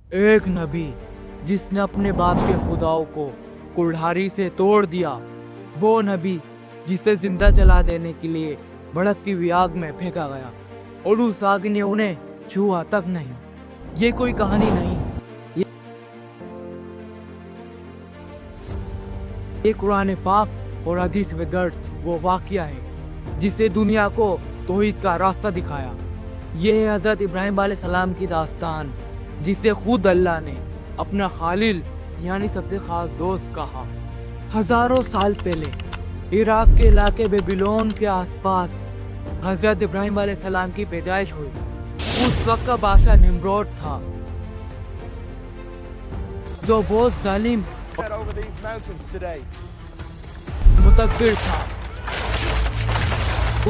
एक नबी जिसने अपने बाप के खुदाओं को कुल्हाड़ी से तोड़ दिया, वो नबी जिसे जिंदा जला देने के लिए भड़कती हुई आग में फेंका गया और उस आग ने उन्हें छुआ तक नहीं। ये कोई कहानी नहीं, ये कुरान पाक और हदीस में दर्ज वो वाकया है जिसे दुनिया को तौहीद का रास्ता दिखाया। ये है हजरत इब्राहिम अलैहिस्सलाम की दास्तान, जिसे खुद अल्लाह ने अपना खालिल यानी सबसे खास दोस्त कहा। हजारों साल पहले इराक के इलाके बेबीलोन के आसपास हजरत इब्राहिम अलैहिस्सलाम की पैदाइश हुई। उस वक्त का बादशाह निम्रोद था, जो बहुत जालिम मुतकब्बिर था।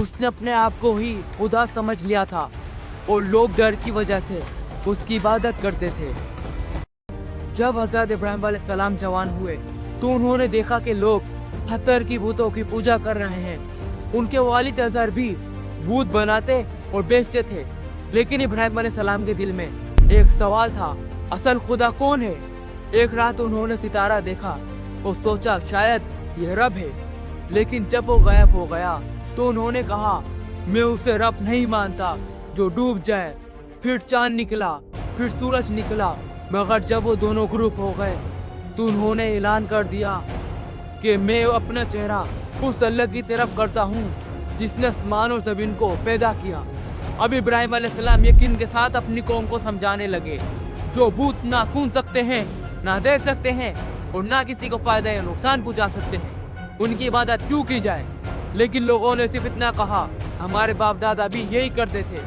उसने अपने आप को ही खुदा समझ लिया था और लोग डर की वजह से उसकी इबादत करते थे। जब हजरत इब्राहिम अलैहिस्सलाम जवान हुए तो उन्होंने देखा कि लोग पत्थर की बूतों की पूजा कर रहे हैं। उनके वालिद अजहर भी बूत बनाते और बेचते थे, लेकिन इब्राहिम अलैहिस्सलाम के दिल में एक सवाल था, असल खुदा कौन है? एक रात उन्होंने सितारा देखा और सोचा शायद ये रब है, लेकिन जब वो गायब हो गया तो उन्होंने कहा, मैं उसे रब नहीं मानता जो डूब जाए। फिर चांद निकला, फिर सूरज निकला, मगर जब वो दोनों ग्रुप हो गए तो उन्होंने ऐलान कर दिया कि मैं अपना चेहरा उस अल्लाह की तरफ करता हूँ जिसने आसमान और ज़मीन को पैदा किया। अब इब्राहिम अलैहिस्सलाम यकीन के साथ अपनी कौम को समझाने लगे, जो बूत ना सुन सकते हैं, ना देख सकते हैं और ना किसी को फायदा या नुकसान पहुंचा सकते हैं, उनकी इबादत क्यों की जाए? लेकिन लोगों ने सिर्फ इतना कहा, हमारे बाप दादा भी यही करते थे।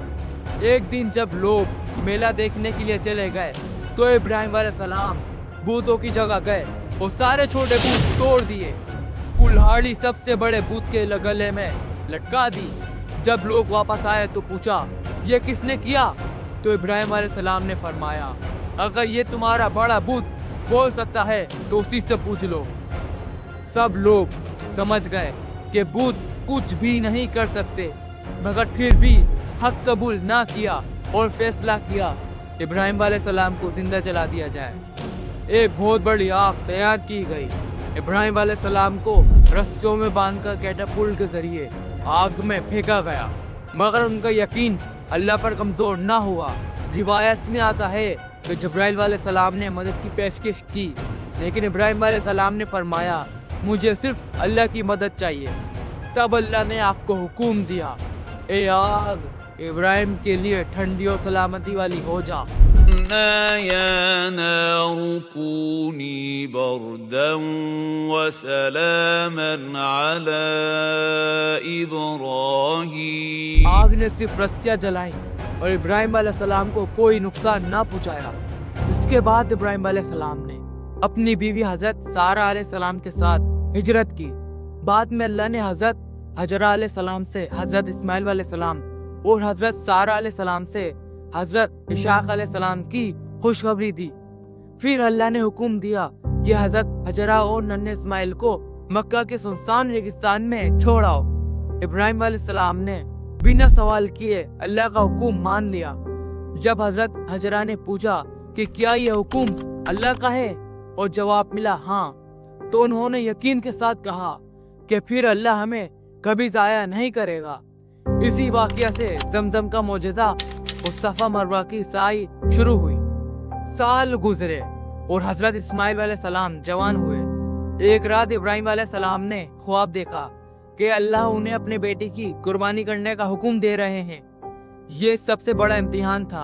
एक दिन जब लोग मेला देखने के लिए चले गए तो इब्राहिम अलैहिस्सलाम बूतों की जगह गए और सारे छोटे बूत तोड़ दिए। कुल्हाड़ी सबसे बड़े बूत के गले में लटका दी। जब लोग वापस आए तो पूछा, ये किसने किया? तो इब्राहिम अलैहिस्सलाम ने फरमाया, अगर ये तुम्हारा बड़ा बूत बोल सकता है तो उसी से पूछ लो। सब लोग समझ गए कि बूत कुछ भी नहीं कर सकते, मगर फिर भी हक कबूल ना किया और फैसला किया इब्राहिम अलैहिस्सलाम को जिंदा जला दिया जाए। एक बहुत बड़ी आग तैयार की गई। इब्राहिम अलैहिस्सलाम को रस्सियों में बांधकर कैटापुल्ट के जरिए आग में फेंका गया, मगर उनका यकीन अल्लाह पर कमजोर ना हुआ। रिवायत में आता है कि जिब्राइल अलैहिस्सलाम ने मदद की पेशकश की, लेकिन इब्राहिम अलैहिस्सलाम ने फरमाया, मुझे सिर्फ अल्लाह की मदद चाहिए। तब अल्लाह ने आग को हुक्म दिया, ए आग, इब्राहिम के लिए ठंडी और सलामती वाली हो जा। يا نار كوني بردا وسلاما على إبراهيم। आग ने सिर्फ रस्सियां जलाई और इब्राहिम अलैहिस्सलाम को कोई नुकसान ना पहुंचाया। इसके बाद इब्राहिम अलैहिस्सलाम ने अपनी बीवी हजरत सारा अलैहिस्सलाम के साथ हिजरत की। बाद में अल्लाह ने हजरत हजरा अलैहिस्सलाम से हजरत इस्माइल अलैहिस्सलाम और हजरत सारा अलैहिस्सलाम से हजरत इशाक अलैहिस्सलाम की खुशखबरी दी। फिर अल्लाह ने हुक्म दिया कि हजरत हजरा और नन्हे इस्माइल को मक्का के सुनसान रेगिस्तान में छोड़ाओ। इब्राहिम अलैहिस्सलाम ने बिना सवाल किए अल्लाह का हुक्म मान लिया। जब हजरत हजरा ने पूछा कि क्या यह हुक्म अल्लाह का है और जवाब मिला हाँ, तो उन्होंने यकीन के साथ कहा कि फिर अल्लाह हमें कभी जाया नहीं करेगा। इसी वाकया से जमजम का मौजज़ा और सफा मरवा की साई शुरू हुई। साल गुजरे और हजरत इस्माइल अलैहिस्सलाम जवान हुए। एक रात इब्राहिम अलैहिस्सलाम ने ख्वाब देखा कि अल्लाह उन्हें अपने बेटे की कुर्बानी करने का हुक्म दे रहे हैं। ये सबसे बड़ा इम्तिहान था।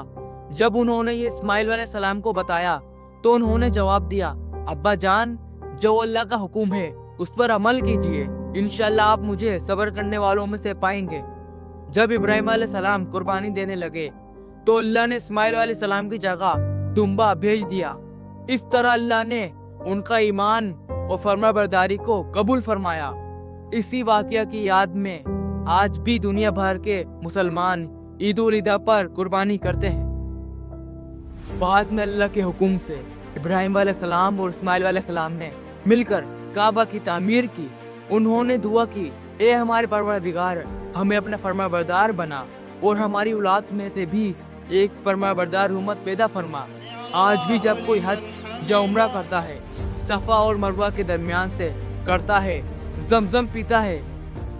जब उन्होंने ये इस्माइल अलैहिस्सलाम को बताया तो उन्होंने जवाब दिया, अब्बा जान, जो अल्लाह का हुक्म है उस पर अमल कीजिए, इंशाअल्लाह आप मुझे सब्र करने वालों में से पाएंगे। जब इब्राहिम अलैहिस्सलाम कुर्बानी देने लगे तो अल्लाह ने इस्माइल अलैहिस्सलाम की जगह दुम्बा भेज दिया। इस तरह अल्लाह ने उनका ईमान और फरमाबरदारी को कबूल फरमाया। इसी वाकया की याद में आज भी दुनिया भर के मुसलमान ईद उल अज़हा पर कुर्बानी करते हैं। बाद में अल्लाह के हुक्म से इब्राहिम अलैहिस्सलाम और इस्माइल अलैहिस्सलाम ने मिलकर काबा की तामीर की। उन्होंने दुआ की, ए हमारे परवरदिगार, हमें अपना फरमाबरदार बना और हमारी औलाद में से भी एक फरमाबरदार उम्मत पैदा फरमा। آج بھی جب کوئی حج یا عمرہ کرتا ہے، صفا اور مروہ کے درمیان سے کرتا ہے، زمزم پیتا ہے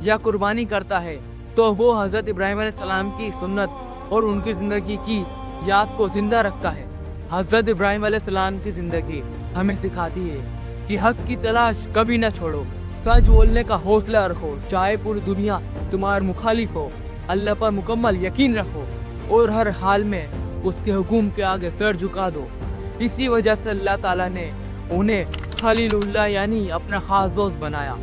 یا قربانی کرتا ہے، تو وہ حضرت ابراہیم علیہ السلام کی سنت اور ان کی زندگی کی یاد کو زندہ رکھتا ہے۔ حضرت ابراہیم علیہ السلام کی زندگی ہمیں سکھاتی ہے کہ حق کی تلاش کبھی نہ چھوڑو، سچ بولنے کا حوصلہ رکھو، چاہے پوری دنیا تمہارے مخالف ہو، اللہ پر مکمل یقین رکھو اور ہر حال میں اس کے حکم کے آگے سر جھکا دو۔ اسی وجہ سے اللہ تعالیٰ نے انہیں خلیل اللہ یعنی اپنا خاص دوست بنایا۔